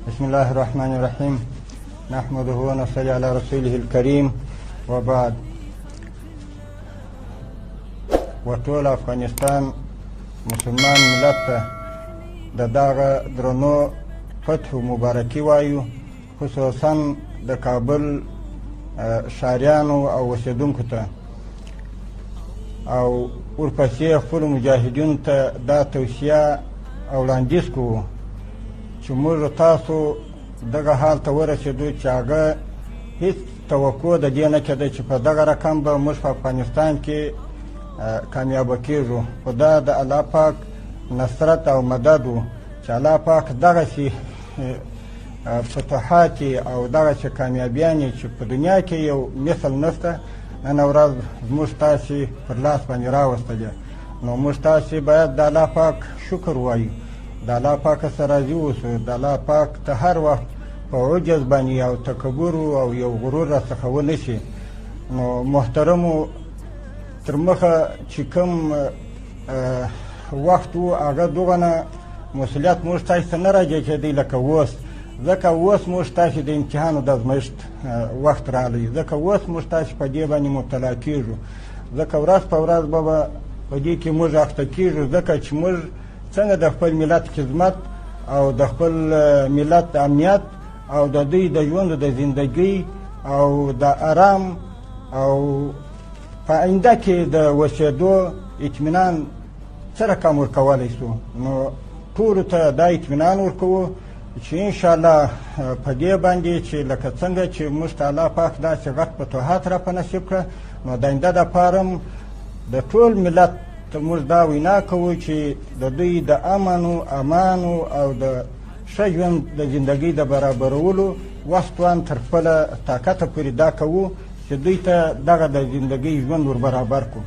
بسم الله الرحمن الرحیم نحمده ونصلي على رسوله الكریم وبعد. وټول افغانستان مسلمان ملت ته د دغه درنو فتح مبارکي وایو، خصوصا د کابل ښاریانو او اوسېدونکو ته، او ورپسې خپلو مجاهدینو ته دا توصیه او وړاندیز کوو چې موږ تاسو دغه حال ته ورسېدو چې هغه هېڅ توقع د دې نه کېده چې په دغه رقم به موږ په افغانستان کې کامیابه کېږو، خو دا د الله پاک نصرت او مدد و چې الله پاک دغسې فتوحات او دغسې کامیابیانې چې په دنیا کې یو مثل نشته، نن ورځ زموږ تاسې پر لاس باندې راوستلې. نو موږ تاسې باید د الله پاک شکر وایو، د الله پاک سره راضي اوسو، د الله پاک ته هر وخت په عجز باندې او تکبر او یو غرور راڅخه ونه شي. نو محترمو، تر مخه چې کوم وخت و هغه دغه مسؤلیت موږ تاسې ته نه راجع کېدی لکه اوس، ځکه اوس موږ تاسې د امتحان د ازمایښت وخت راغلی، ځکه اوس موږ تاسې په دې باندې مبتلا کېږو، ځکه ورځ په ورځ به په دې کې موږ اخته کېږو، ځکه چې موږ څنګه د خپل ملت خدمت او د خپل ملت امنیت او د دوی د ژوند د زندګۍ او د آرام او په آینده کې د اوسېدو اطمینان څه رقم ورکولی شو. نو ټولو ته دا اطمینان ورکوو چې انشاءالله په دې باندې چې لکه څنګه چې موږ ته الله پاک داسې غټ فتوحات را په نصیب کړه، نو د آینده دپاره هم د ټول ملت ته موږ دا وینا کوو چې د دوی د امنو امانو او د ښه ژوند د زندګۍ د برابرولو وسطوان تر خپله طاقته پورې دا کوو چې دوی ته دغه د زندګۍ ژوند ور برابر کړو.